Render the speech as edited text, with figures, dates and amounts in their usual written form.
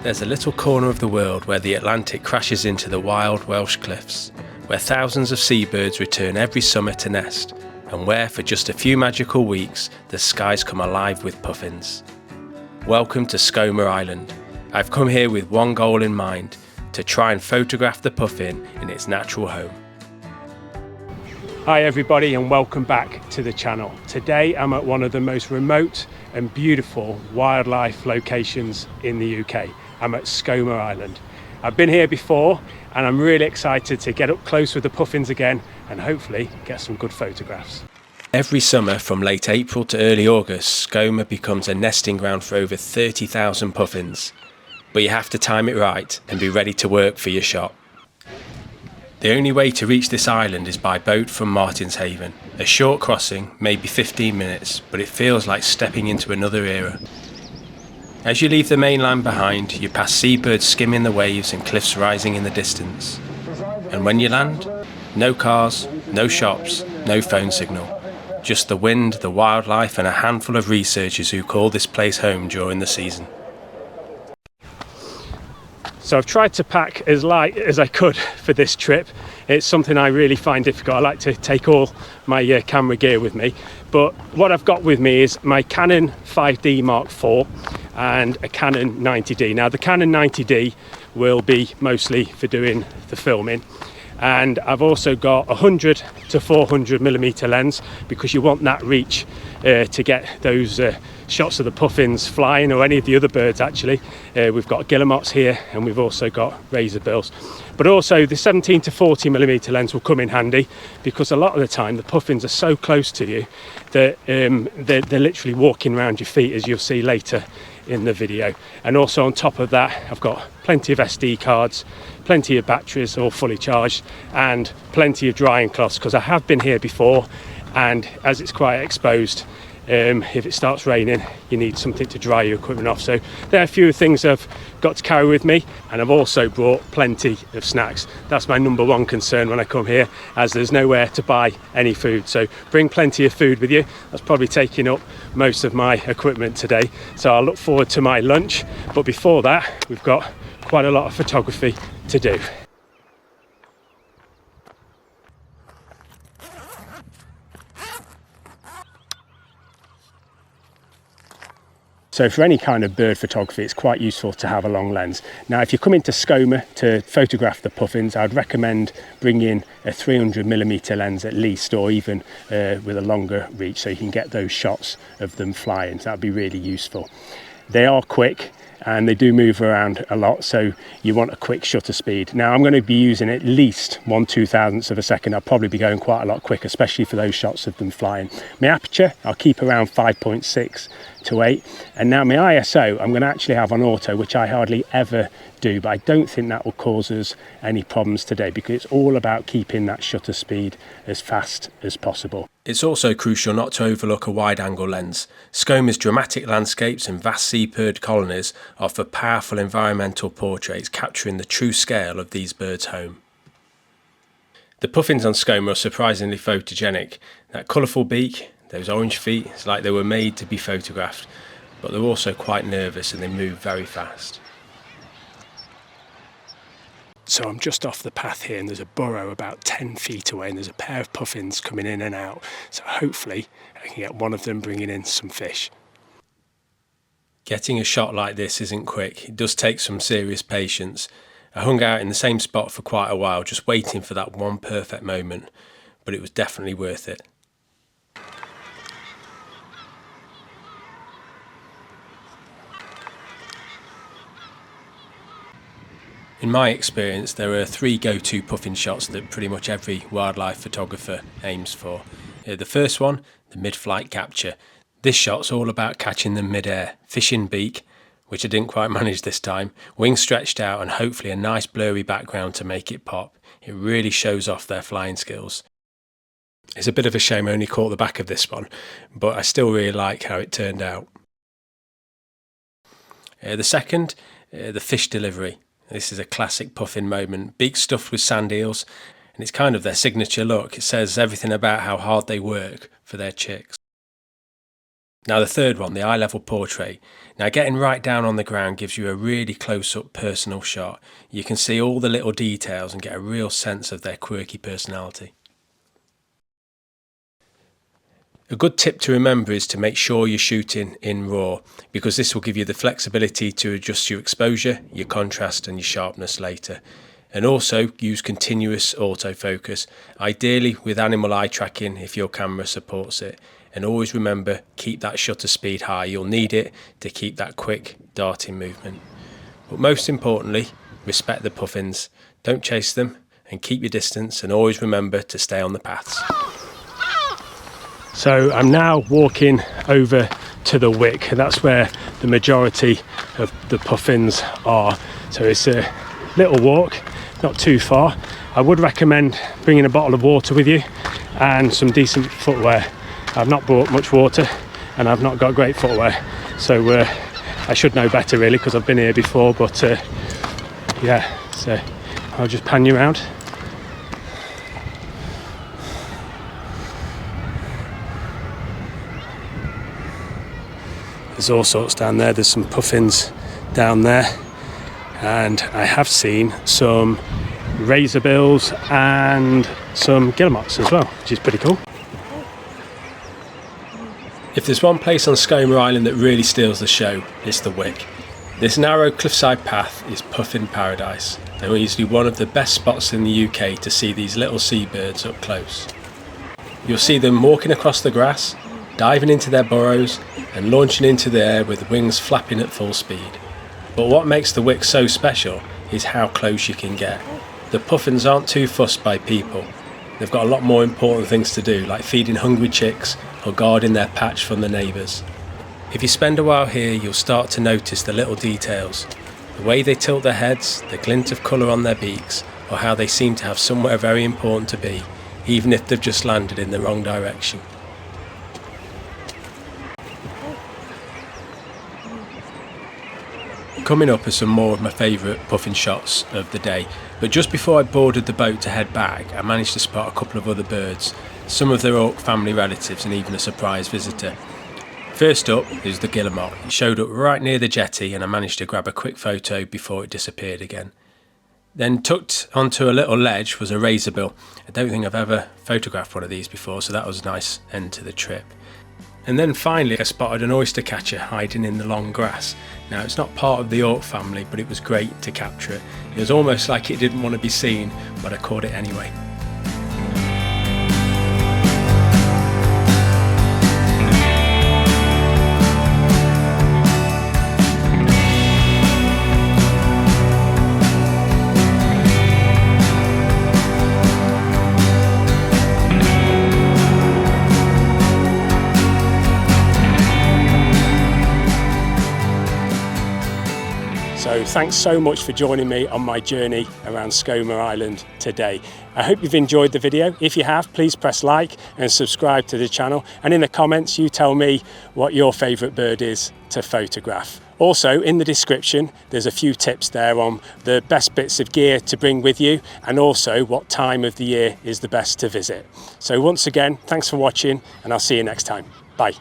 There's a little corner of the world where the Atlantic crashes into the wild Welsh cliffs, where thousands of seabirds return every summer to nest, and where for just a few magical weeks the skies come alive with puffins. Welcome to Skomer Island. I've come here with one goal in mind, to try and photograph the puffin in its natural home. Hi everybody and welcome back to the channel. Today I'm at one of the most remote and beautiful wildlife locations in the UK. I'm at Skomer Island. I've been here before and I'm really excited to get up close with the puffins again and hopefully get some good photographs. Every summer from late April to early August, Skomer becomes a nesting ground for over 30,000 puffins. But you have to time it right and be ready to work for your shot. The only way to reach this island is by boat from Martinshaven. A short crossing, maybe 15 minutes, but it feels like stepping into another era. As you leave the mainland behind, you pass seabirds skimming the waves and cliffs rising in the distance. And when you land, no cars, no shops, no phone signal. Just the wind, the wildlife and a handful of researchers who call this place home during the season. So I've tried to pack as light as I could for this trip. It's something I really find difficult. I like to take all my camera gear with me. But what I've got with me is my Canon 5D Mark IV and a Canon 90D. Now the Canon 90D will be mostly for doing the filming. And I've also got 100 to 400 millimeter lens because you want that reach to get those shots of the puffins flying, or any of the other birds actually. We've got guillemots here and we've also got razorbills. But also the 17 to 40 millimeter lens will come in handy because a lot of the time the puffins are so close to you that they're literally walking around your feet, as you'll see later in the video. And also on top of that, I've got plenty of SD cards, plenty of batteries all fully charged, and plenty of drying cloths because I have been here before, and as it's quite exposed, if it starts raining you need something to dry your equipment off. So there are a few things I've got to carry with me, and I've also brought plenty of snacks. That's my number one concern when I come here, as there's nowhere to buy any food. So bring plenty of food with you. That's probably taking up most of my equipment today, so I'll look forward to my lunch. But before that, we've got quite a lot of photography to do. So for any kind of bird photography, it's quite useful to have a long lens. Now, if you come into Skomer to photograph the puffins, I'd recommend bringing a 300mm lens at least, or even with a longer reach, so you can get those shots of them flying. So that'd be really useful. They are quick and they do move around a lot, so you want a quick shutter speed. Now I'm going to be using at least 1/2000th of a second. I'll probably be going quite a lot quicker, especially for those shots of them flying. My aperture, I'll keep around 5.6 to 8, and now my ISO I'm going to actually have on auto, which I hardly ever do, but I don't think that will cause us any problems today because it's all about keeping that shutter speed as fast as possible. It's also crucial not to overlook a wide-angle lens. Skomer's dramatic landscapes and vast seabird colonies offer powerful environmental portraits capturing the true scale of these birds' home. The puffins on Skomer are surprisingly photogenic. That colourful beak, those orange feet, it's like they were made to be photographed, but they're also quite nervous and they move very fast. So I'm just off the path here and there's a burrow about 10 feet away and there's a pair of puffins coming in and out. So hopefully I can get one of them bringing in some fish. Getting a shot like this isn't quick. It does take some serious patience. I hung out in the same spot for quite a while, just waiting for that one perfect moment, but it was definitely worth it. In my experience, there are 3 go-to puffin shots that pretty much every wildlife photographer aims for. The first one, the mid-flight capture. This shot's all about catching them mid-air, fish in beak, which I didn't quite manage this time, wings stretched out and hopefully a nice blurry background to make it pop. It really shows off their flying skills. It's a bit of a shame I only caught the back of this one, but I still really like how it turned out. The second, the fish delivery. This is a classic puffin moment, beak stuffed with sand eels, and it's kind of their signature look. It says everything about how hard they work for their chicks. Now the third one, the eye level portrait. Now getting right down on the ground gives you a really close-up personal shot. You can see all the little details and get a real sense of their quirky personality. A good tip to remember is to make sure you're shooting in RAW, because this will give you the flexibility to adjust your exposure, your contrast and your sharpness later. And also use continuous autofocus, ideally with animal eye tracking if your camera supports it. And always remember, keep that shutter speed high. You'll need it to keep that quick darting movement. But most importantly, respect the puffins. Don't chase them and keep your distance, and always remember to stay on the paths. So I'm now walking over to the Wick. That's where the majority of the puffins are. So it's a little walk, not too far. I would recommend bringing a bottle of water with you and some decent footwear. I've not brought much water and I've not got great footwear, so I should know better really, because I've been here before, but yeah, so I'll just pan you around. There's all sorts down there. There's some puffins down there, and I have seen some razorbills and some guillemots as well, which is pretty cool. If there's one place on Skomer Island that really steals the show, it's the Wick. This narrow cliffside path is Puffin Paradise, and easily one of the best spots in the UK to see these little seabirds up close. You'll see them walking across the grass, diving into their burrows and launching into the air with wings flapping at full speed. But what makes the Wick so special is how close you can get. The puffins aren't too fussed by people. They've got a lot more important things to do, like feeding hungry chicks or guarding their patch from the neighbours. If you spend a while here, you'll start to notice the little details. The way they tilt their heads, the glint of colour on their beaks, or how they seem to have somewhere very important to be, even if they've just landed in the wrong direction. Coming up are some more of my favourite puffin shots of the day, but just before I boarded the boat to head back, I managed to spot a couple of other birds, some of their auk family relatives and even a surprise visitor. First up is the guillemot. It showed up right near the jetty and I managed to grab a quick photo before it disappeared again. Then tucked onto a little ledge was a razorbill. I don't think I've ever photographed one of these before, so that was a nice end to the trip. And then finally I spotted an oyster catcher hiding in the long grass. Now it's not part of the auk family, but it was great to capture it. It was almost like it didn't want to be seen, but I caught it anyway. So thanks so much for joining me on my journey around Skomer Island today. I hope you've enjoyed the video. If you have, please press like and subscribe to the channel. And in the comments, you tell me what your favourite bird is to photograph. Also, in the description, there's a few tips there on the best bits of gear to bring with you, and also what time of the year is the best to visit. So once again, thanks for watching, and I'll see you next time. Bye.